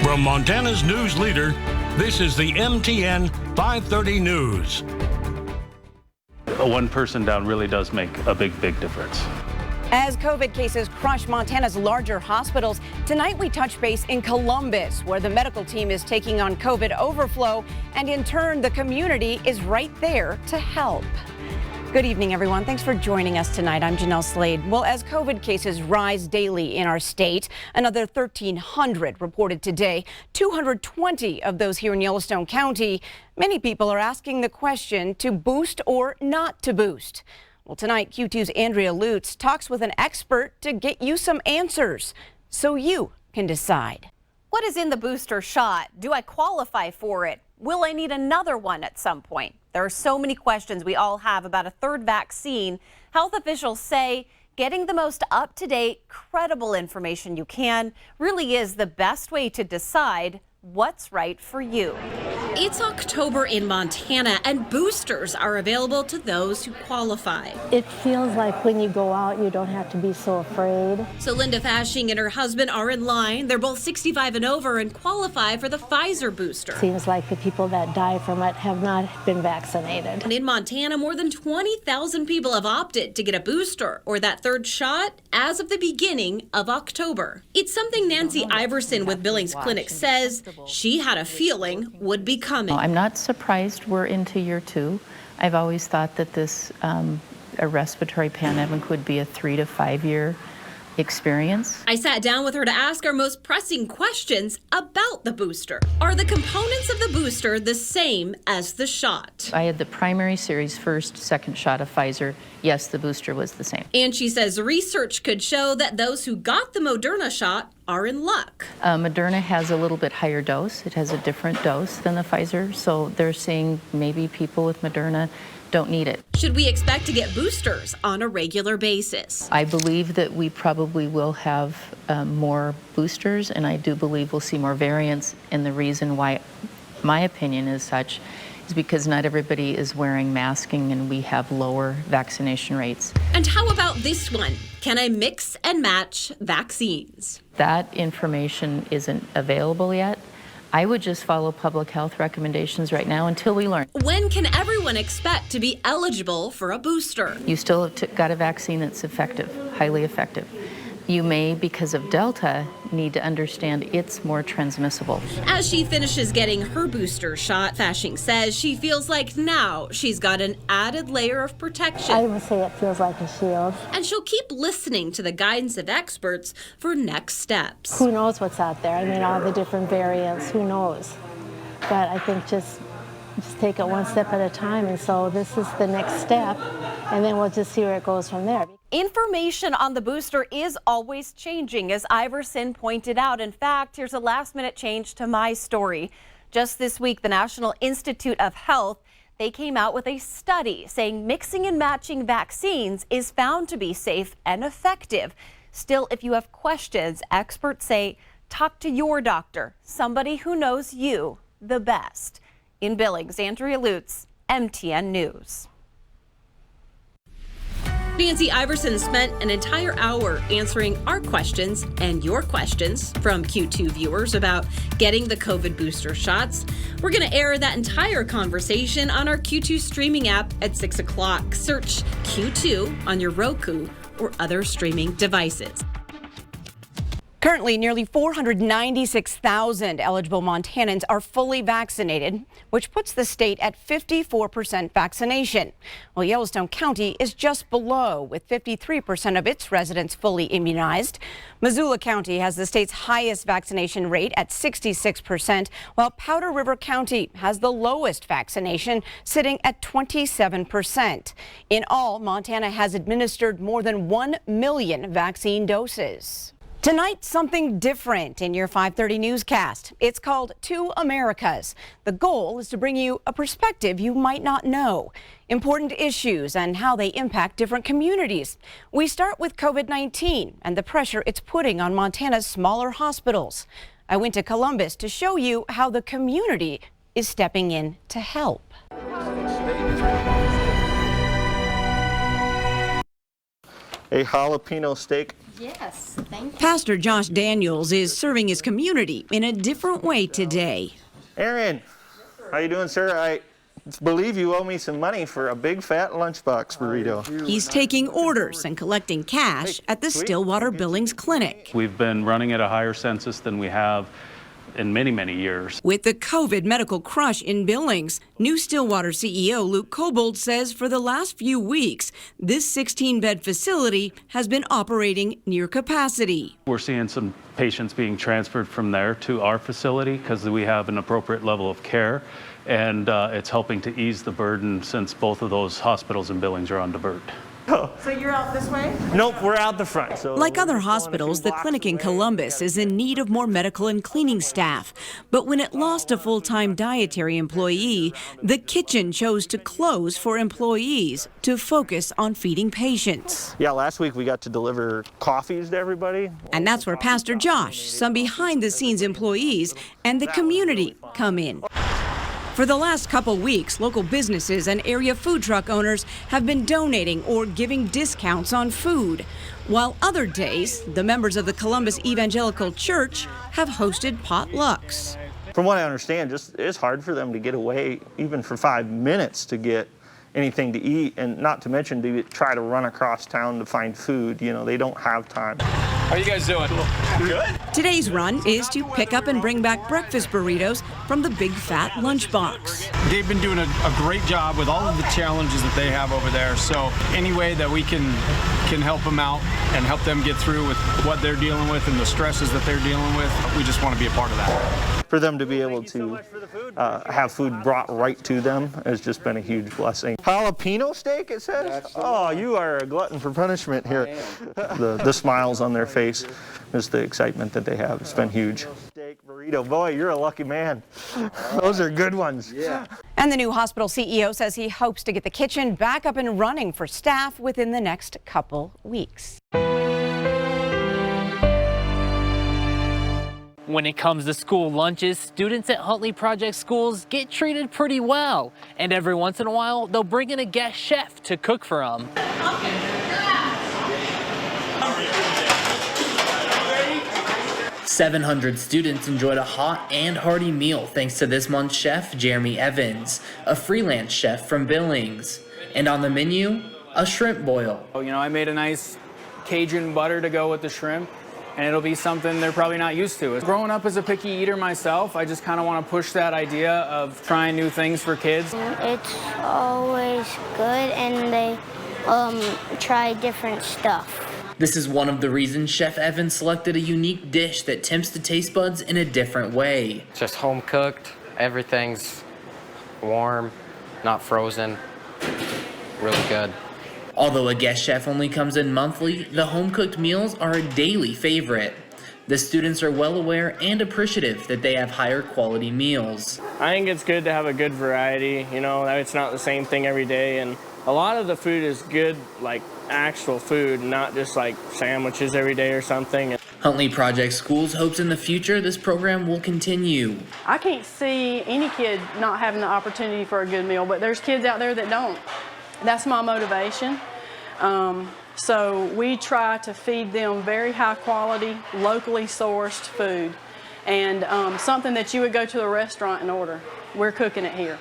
From Montana's news leader, this is the MTN 530 News. One person down really does make a big difference. As COVID cases crush Montana's larger hospitals, tonight we touch base in Columbus, where the medical team is taking on COVID overflow, and in turn, the community is right there to help. Good evening, everyone. Thanks for joining us tonight. I'm Jeanelle Slade. Well, as COVID cases rise daily in our state, another 1,300 reported today, 220 of those here in Yellowstone County. Many people are asking the question to boost or not to boost. Well, tonight, Q2's Andrea Lutz talks with an expert to get you some answers so you can decide. What is in the booster shot? Do I qualify for it? Will I need another one at some point? There are so many questions we all have about a third vaccine. Health officials say getting the most up-to-date, credible information you can really is the best way to decide what's right for you. It's October in Montana, and boosters are available to those who qualify. It feels like when you go out, you don't have to be so afraid. So Linda Fashing and her husband are in line. They're both 65 and over and qualify for the Pfizer booster. Seems like the people that die from it have not been vaccinated. And in Montana, more than 20,000 people have opted to get a booster or that third shot as of the beginning of October. It's something Nancy Iverson with Billings Clinic says she had a feeling would be coming. I'm not surprised we're into year 2. I've always thought that this a respiratory pandemic would be a 3 to 5 year experience. I sat down with her to ask our most pressing questions about the booster. Are the components of the booster the same as the shot? I had the primary series first, second shot of Pfizer. Yes, the booster was the same. And she says research could show that those who got the Moderna shot are in luck. Moderna has a little bit higher dose. It has a different dose than the Pfizer, so they're seeing maybe people with Moderna don't need it. Should we expect to get boosters on a regular basis? I believe that we probably will have more boosters, and I do believe we'll see more variants. And the reason why my opinion is such is because not everybody is wearing masking and we have lower vaccination rates. And how about this one? Can I mix and match vaccines? That information isn't available yet. I would just follow public health recommendations right now until we learn. When can everyone expect to be eligible for a booster? You still have got a vaccine that's effective, highly effective. You may, because of Delta, need to understand it's more transmissible. As she finishes getting her booster shot, Fashing says she feels like now she's got an added layer of protection. I would say it feels like a shield. And she'll keep listening to the guidance of experts for next steps. Who knows what's out there? I mean, all the different variants, who knows? But I think just take it one step at a time. And so this is the next step, and then we'll just see where it goes from there. Information on the booster is always changing, as Iverson pointed out. In fact, here's a last-minute change to my story. Just this week, the National Institute of Health, they came out with a study saying mixing and matching vaccines is found to be safe and effective. Still, if you have questions, experts say talk to your doctor, somebody who knows you the best. In Billings, Andrea Lutz, MTN News. Nancy Iverson spent an entire hour answering our questions and your questions from Q2 viewers about getting the COVID booster shots. We're going to air that entire conversation on our Q2 streaming app at 6 o'clock. Search Q2 on your Roku or other streaming devices. Currently, nearly 496,000 eligible Montanans are fully vaccinated, which puts the state at 54% vaccination. Well, Yellowstone County is just below, with 53% of its residents fully immunized. Missoula County has the state's highest vaccination rate at 66%, while Powder River County has the lowest vaccination, sitting at 27%. In all, Montana has administered more than 1 million vaccine doses. Tonight, something different in your 530 newscast. It's called Two Americas. The goal is to bring you a perspective you might not know, important issues and how they impact different communities. We start with COVID-19 and the pressure it's putting on Montana's smaller hospitals. I went to Columbus to show you how the community is stepping in to help. A jalapeno steak Yes, thank you. Pastor Josh Daniels is serving his community in a different way today. Aaron, how you doing, sir? I believe you owe me some money for a big fat lunchbox burrito. He's taking orders and collecting cash at the Stillwater Billings Clinic. We've been running at a higher census than we have in many, many years. With the COVID medical crush in Billings, new Stillwater CEO Luke Kobold says for the last few weeks, this 16-bed facility has been operating near capacity. We're seeing some patients being transferred from there to our facility because we have an appropriate level of care, and it's helping to ease the burden since both of those hospitals in Billings are on divert. So you're out this way? Nope, we're out the front. So Like other hospitals, the clinic in Columbus is in need of more medical and cleaning staff. But when it lost a full-time dietary employee, the kitchen chose to close for employees to focus on feeding patients. Yeah, last week we got to deliver coffees to everybody. And that's where Pastor Josh, some behind-the-scenes employees, and the community come in. For the last couple weeks, local businesses and area food truck owners have been donating or giving discounts on food, while other days, the members of the Columbus Evangelical Church have hosted potlucks. From what I understand, it's hard for them to get away even for 5 minutes to get anything to eat, and not to mention to try to run across town to find food. You know, they don't have time. How are you guys doing? Good. Today's run is to pick up and bring back breakfast burritos from the Big Fat Lunchbox. They've been doing a great job with all of the challenges that they have over there. So any way that we can help them out and help them get through with what they're dealing with and the stresses that they're dealing with, we just want to be a part of that. For them to be able to have food brought right to them has just been a huge blessing. Jalapeno steak, it says? Absolutely. Oh, you are a glutton for punishment here. The smiles on their face is the excitement that they have. It's been huge. Steak burrito, boy, you're a lucky man. Those are good ones. Yeah. And the new hospital CEO says he hopes to get the kitchen back up and running for staff within the next couple weeks. When it comes to school lunches, students at Huntley Project schools get treated pretty well. And every once in a while, they'll bring in a guest chef to cook for them. 700 students enjoyed a hot and hearty meal thanks to this month's chef, Jeremy Evans, a freelance chef from Billings. And on the menu, a shrimp boil. You know, I made a nice Cajun butter to go with the shrimp, and it'll be something they're probably not used to. Growing up as a picky eater myself, I just kind of want to push that idea of trying new things for kids. It's always good, and they try different stuff. This is one of the reasons Chef Evans selected a unique dish that tempts the taste buds in a different way. Just home cooked, everything's warm, not frozen, really good. Although a guest chef only comes in monthly, the home-cooked meals are a daily favorite. The students are well aware and appreciative that they have higher quality meals. I think it's good to have a good variety, you know, it's not the same thing every day, and a lot of the food is good, like actual food, not just like sandwiches every day or something. Huntley Project Schools hopes in the future this program will continue. I can't see any kid not having the opportunity for a good meal, but there's kids out there that don't. That's my motivation. So we try to feed them very high quality, locally sourced food, and something that you would go to a restaurant and order. We're cooking it here.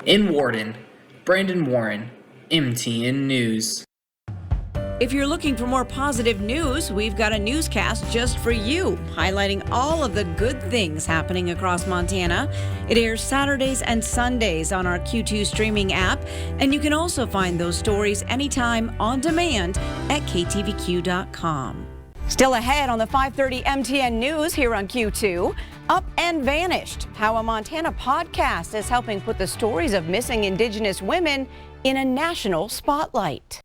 In Warden, Brandon Warren, MTN News. If you're looking for more positive news, we've got a newscast just for you, highlighting all of the good things happening across Montana. It airs Saturdays and Sundays on our Q2 streaming app, and you can also find those stories anytime on demand at ktvq.com. Still ahead on the 5:30 MTN News here on Q2, Up and Vanished, how a Montana podcast is helping put the stories of missing Indigenous women in a national spotlight.